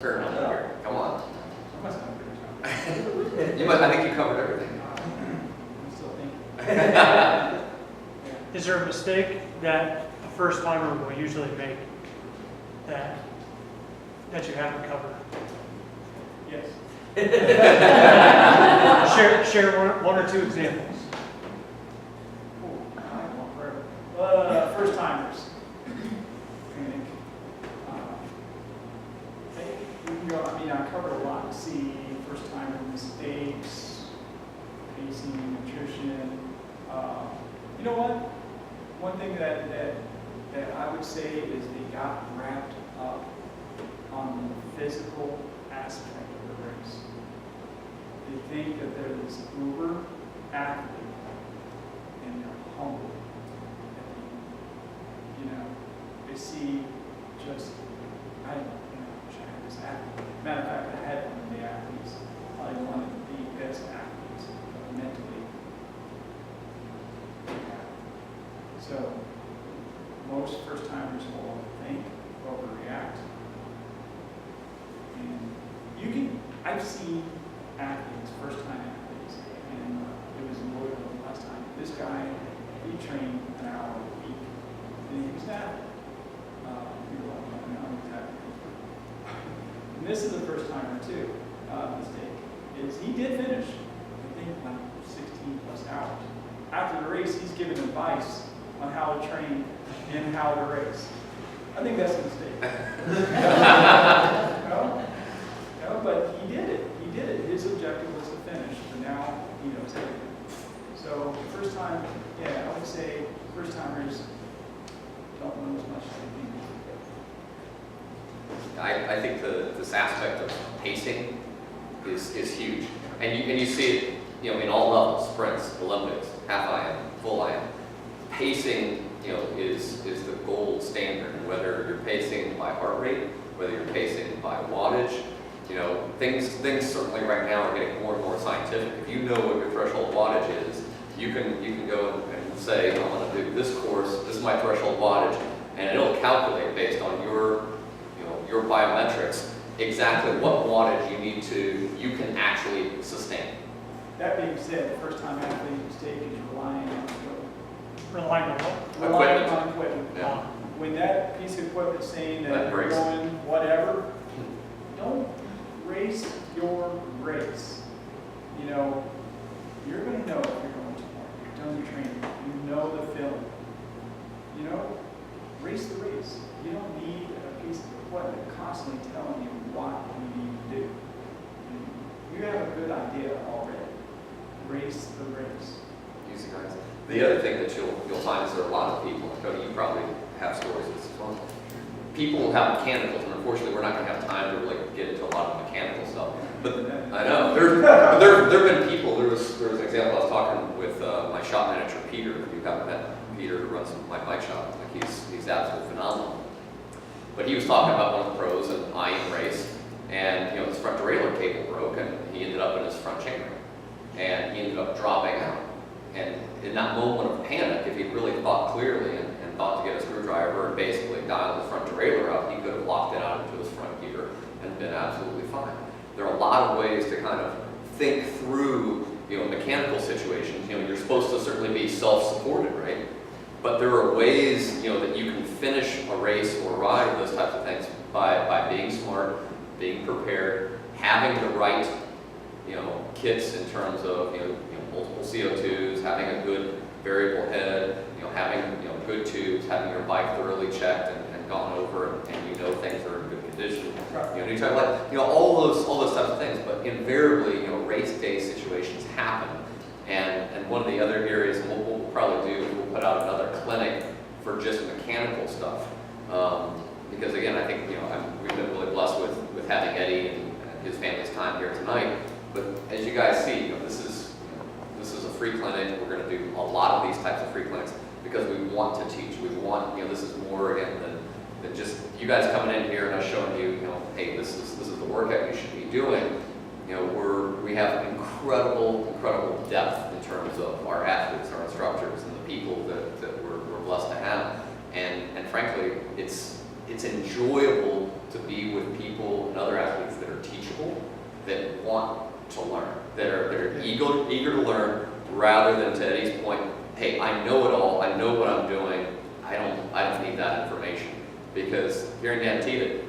Turn on here. Come on. I must have a good job. You must, I think you covered everything. I'm still thinking. Is there a mistake that a first timer will usually make that you haven't covered? Yes. Share one or two examples. I have one forever. First timers. I covered a lot. See first timer mistakes, pacing, nutrition. You know what? One thing that I would say is they got wrapped up on the physical aspect of the race. They think that they're this uber athlete and they're humble. They see just, I wish I had this athlete. Matter of fact, I had one of the athletes. I wanted the best athletes mentally. So, most first timers will overthink, overreact. And I've seen athletes, first time athletes, and it was in Louisville last time. This guy, he trained an hour a week, and he was an athlete. And this is the first timer too, mistake, is he did finish, I think, like 16 plus hours. After the race, he's given advice on how to train and how to race. I think that's a mistake. No, but he did it. He did it. His objective was to finish, and now he knows everything. So first time, I would say first timers don't know as much as they think. I think this aspect of pacing is huge, and you see it, in all levels: sprints, Olympics, half Iron, full Iron. Pacing, is the gold standard. And whether you're pacing by heart rate, whether you're pacing by wattage, things certainly right now are getting more and more scientific. If you know what your threshold wattage is, you can go and say, I'm going to do this course. This is my threshold wattage, and it'll calculate based on your biometrics exactly what wattage you can actually sustain. That being said, the first time athlete mistake is relying on equipment. Relying on what? Relying on equipment. Yeah. When that piece of equipment saying that you're breaks. going whatever, don't race your race. You're going to know if you're going tomorrow. You've done your training. You know the film. Race the race. You don't need a piece of equipment constantly telling you what you need to do. You have a good idea already. Race the race. Easy, guys. The other thing that you'll find is there are a lot of people, Cody, you probably have stories of this as well. People will have mechanicals, and unfortunately we're not going to have time to really get into a lot of mechanical stuff. But I know, there have been people, there was an example, I was talking with my shop manager, Peter. If you haven't met Peter, who runs my bike shop, he's absolutely phenomenal. But he was talking about one of the pros, an IM race, and his front derailleur cable broke, and he ended up in his front chainring. And he ended up dropping out. And in that moment of panic, if he really thought clearly and thought to get a screwdriver and basically dial his front derailleur out, he could have locked it out into his front gear and been absolutely fine. There are a lot of ways to kind of think through, mechanical situations. You're supposed to certainly be self-supported, right? But there are ways, that you can finish a race or ride, those types of things, by being smart, being prepared, having the right, kits in terms of, multiple CO2s, having a good variable head, having, good tubes, having your bike thoroughly checked and gone over, and things are in good condition. New type of all those types of things. But invariably, race day situations happen. And one of the other areas, and what we'll probably do is we'll put out another clinic for just mechanical stuff. Because again, I think we've been really blessed with having Eddie and his family's time here tonight. But as you guys see, this is a free clinic. We're going to do a lot of these types of free clinics because we want to teach. We want, this is more again than just you guys coming in here and us showing you, hey, this is the workout you should be doing. We have incredible depth in terms of our athletes, our instructors, and the people that we're blessed to have. And frankly, it's enjoyable to be with people and other athletes that are teachable, that want to learn, that are eager to learn, rather than to Eddie's point, hey, I know it all, I know what I'm doing, I don't need that information. Because hearing Dan Tita,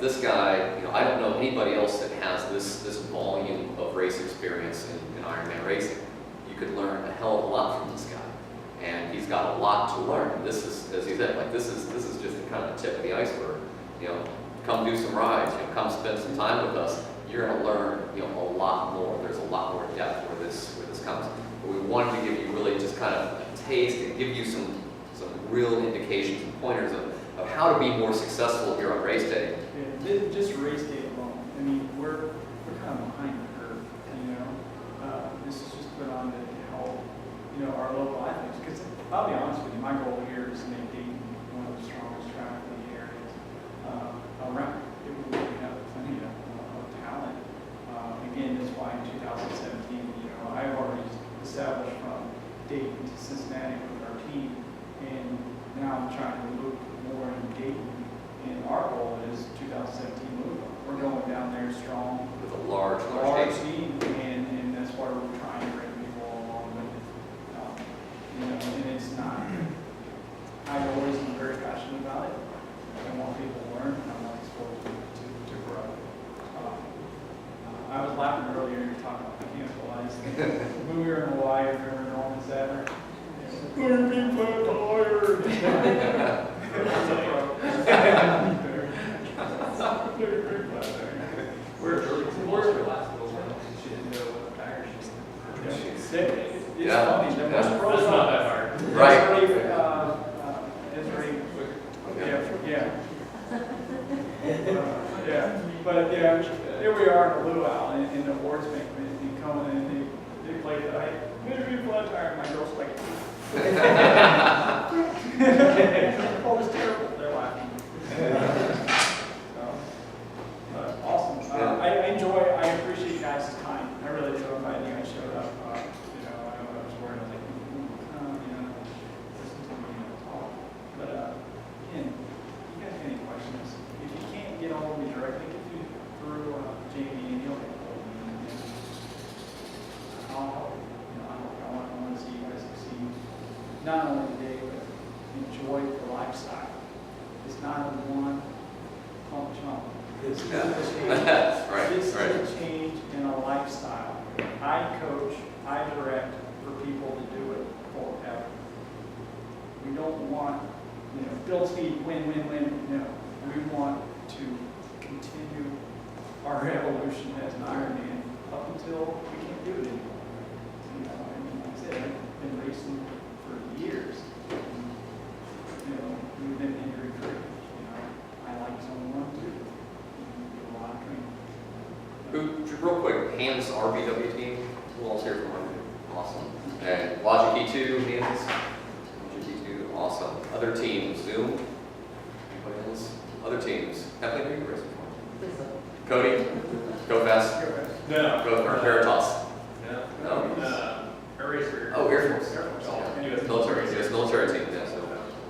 this guy, I don't know anybody else that has this volume of race experience in Ironman racing. You could learn a hell of a lot from this guy, and he's got a lot to learn. This is, as he said, like this is just the kind of the tip of the iceberg. Come do some rides, come spend some time with us. You're going to learn, a lot more. There's a lot more depth where this comes. But we wanted to give you really just kind of a taste and give you some real indications and pointers of how to be more successful here on race day. Yeah, just race day alone. I mean, we're kind of behind the curve. This is just put on to help our local athletes. Because I'll be honest with you, my goal here is to make Dayton one of the strongest track league areas around. We have plenty of talent. Again, that's why in 2017, I've already established from Dayton to Cincinnati with our team, and now I'm trying to move more in Dayton. And our goal is 2017 Louisville. We're going down there strong With a large team, and that's why we're trying to bring people along with it. And it's not. I always am very passionate about it. I want people to learn, and I want the sport to grow. I was laughing earlier, you were talking about mechanical ice. When we were in Hawaii, I remember Norman Sadler. We're being put tired. It's funny. The most pros not that hard. Right. But here we are in a luau in the awards banquet, and you come in and they play the night. Maybe flat tire. My girl's like, oh, it's terrible. They're laughing. Awesome. I appreciate you guys' time. I really do. I'm glad you guys showed up. I was worried. I was like, listen to me talk. But again, you guys have any questions? If you can't get hold of me directly, get through Jamie and he'll get hold of me. I'll help. I want to see you guys succeed. Not only today, but enjoy the lifestyle. It's not a one pump chump. This is a change in a lifestyle. I coach, I direct for people to do it forever. We don't want, build speed, win. No, we want to continue our evolution as an Ironman up until we can't do it anymore. Like I said, I've been racing for years. We've been injury free. I like zone 1 too. Do a lot of training. Real quick, Ham's RBW team. Who else here from RBW? Awesome. And Logic E2, Ham's. Logic E2, awesome. Other teams, Zoom. Anybody else? Other teams. Kathleen, who are you racing for? Cody? Go fast. No. Go for Veritas. No. Eraser. Oh, Air Force. US Military team, yeah. So.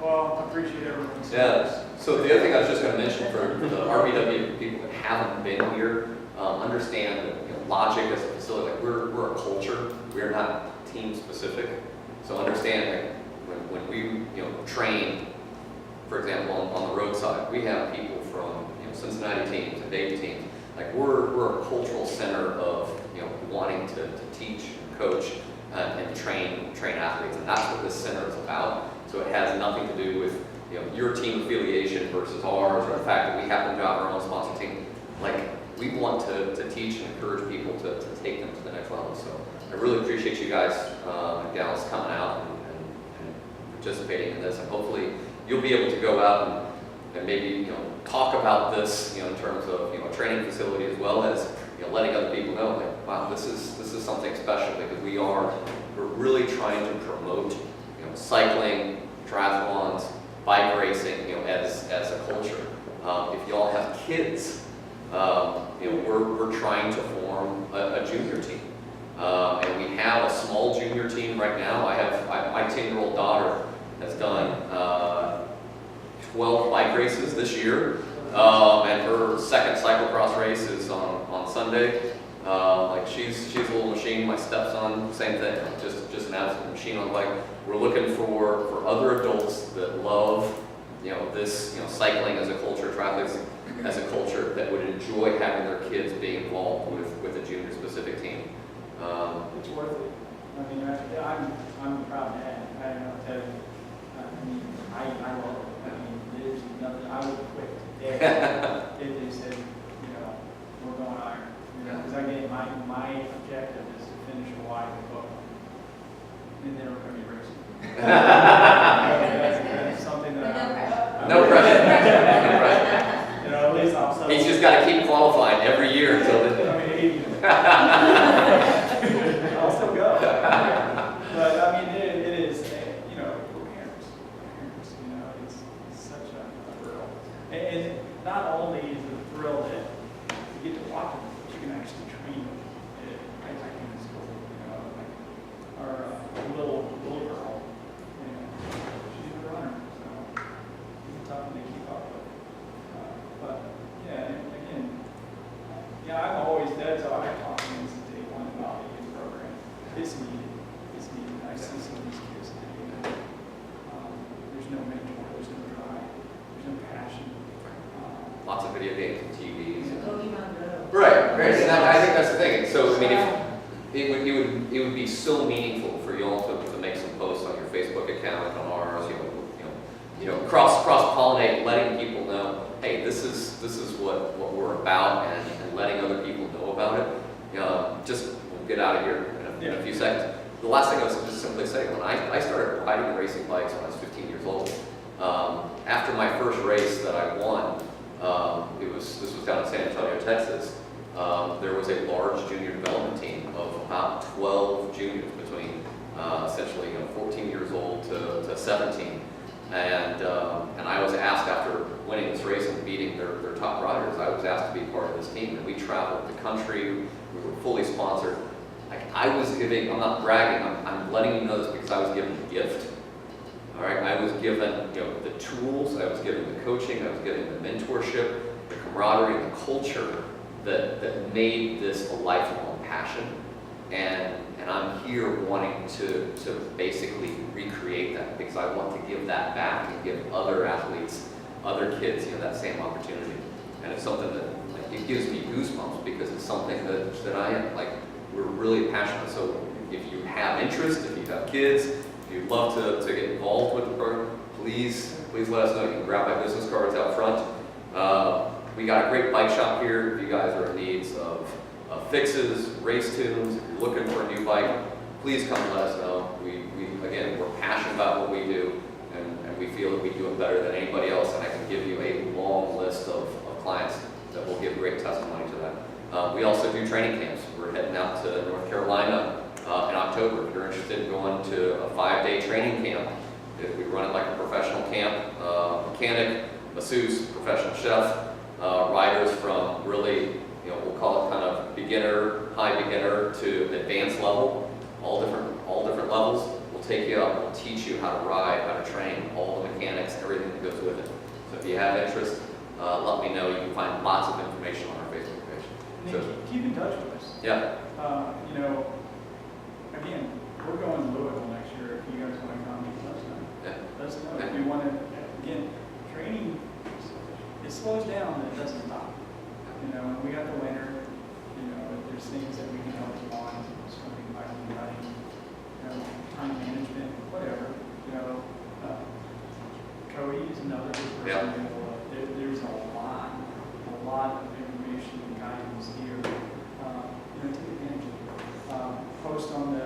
Well, I appreciate everyone's Yeah. So the other thing I was just going to mention for the RBW people that haven't been here, understand that Logic as a facility, like we're a culture. We are not team specific. So understand that when we train, for example, on the roadside, we have people from Cincinnati teams and Dayton teams. Like we're a cultural center of wanting to teach, and coach, and train athletes, and that's what this center is about. So it has nothing to do with your team affiliation versus ours, or the fact that we happen to have our own sponsor team. Like we want to teach and encourage people to take them to the next level. So I really appreciate you guys and gals coming out and participating in this, and hopefully you'll be able to go out and maybe talk about this in terms of a training facility, as well as letting other people know, like, wow, this is something special, because we're really trying to promote cycling, triathlons, bike racing as a culture. If y'all have kids, we're trying to form a junior team, and we have a small junior team right now. My 10-year-old daughter has done 12 bike races this year. race? And her second cyclocross race is on Sunday. Like she's a little machine. My stepson, same thing. Like just an absolute machine on the bike. We're looking for other adults that love, this, cycling as a culture, triathletes as a culture, that would enjoy having their kids be involved with a junior specific team. It's worth it. I mean, I'm a proud dad. I don't know, tell you. I mean, I love it. I mean, there's nothing, I would quit today if they said, we're going iron. Because again, my objective is to finish Hawaii with both. And then we're going to be racing. That's something that No pressure. No pressure. at least I'll settle. He's just got to keep qualifying every year until then. I'll still go. But I mean, it is, for parents, it's such a thrill. And not only is it a thrill that you get to watch them, but you can actually train them. I can school, like our little girl, she's a runner, so it's tough to keep up with. But yeah, and again, I'm always, that's how I talk to them since day one about the youth program. It's needed. It's needed. I see some of these kids today. There's no mentor, there's no drive, there's no passion. Lots of video games and TVs. Pokemon Go. Right. And I think that's the thing. So I mean, if it would be so meaningful for you all to make some posts on your Facebook account, on ours, cross pollinate, letting people know, hey, this is what we're about, and letting other people know about it. We'll get out of here in a few seconds. The last thing I was just simply say, when I started riding and racing bikes when I was 15 years old, after my first race that I won, this was down in San Antonio, Texas. There was a large junior development team of about 12 juniors between essentially 14 years old to 17. And I was asked, after winning this race and beating their top riders, I was asked to be part of this team. And we traveled the country. We were fully sponsored. I was giving, I'm not bragging, I'm letting you know this because I was given a gift. All right, I was given the tools, I was given the coaching, I was given the mentorship, the camaraderie, the culture that made this a lifelong passion. And I'm here wanting to basically recreate that, because I want to give that back and give other athletes, other kids, that same opportunity. And it's something that it gives me goosebumps, because it's something that I am we're really passionate. So if you have interest, if you have kids, if you'd love to get involved with the program, please let us know. You can grab my business cards out front. We got a great bike shop here if you guys are in needs of fixes, race tunes. If you're looking for a new bike, please come and let us know. We're passionate about what we do, and we feel that we do it better than anybody else. And I can give you a long list of clients that will give great testimony to that. We also do training camps. We're heading out to North Carolina in October. If you're interested in going to a 5-day training camp, we run it like a professional camp. Mechanic, masseuse, professional chef, riders from really, we'll call it kind of beginner, high beginner to advanced level, all different levels. We'll take you up, we'll teach you how to ride, how to train, all the mechanics, everything that goes with it. So if you have interest, let me know. You can find lots of information on our Facebook page. Nick, keep in touch with us. Yeah. Again, we're going to Louisville next year. If you guys want to come, let us know. Yeah. Let us know. Yeah. If you want to, again, training, it slows down, but it doesn't stop. And we got the winter. There's things that we can help you on, swimming, biking, running, time management, whatever. Cody is another good person. Yeah. There's a lot of information and guidance here. Take advantage of it. Post on the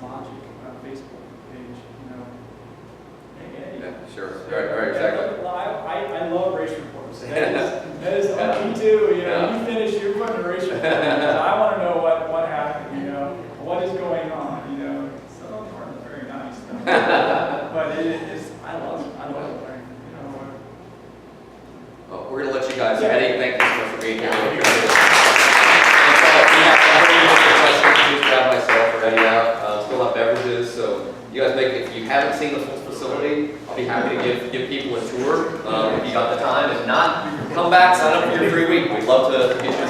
Logic Facebook page. Hey. Yeah, sure. Right, exactly. Well, I love race reports. That is me too. You finish, you're putting a race report. I want to know what happened. What is going on. Some of them aren't very nice, but it is. I love it. Well, we're going to let you guys. Yeah. Eddie, thank you so much for being here. Really appreciate it. And so, if you have any questions, please grab myself or Eddie out. Still have beverages, so you guys if you haven't seen the full facility, I'll be happy to give people a tour if you got the time. If not, come come back, sign up for your free week. We'd love to get you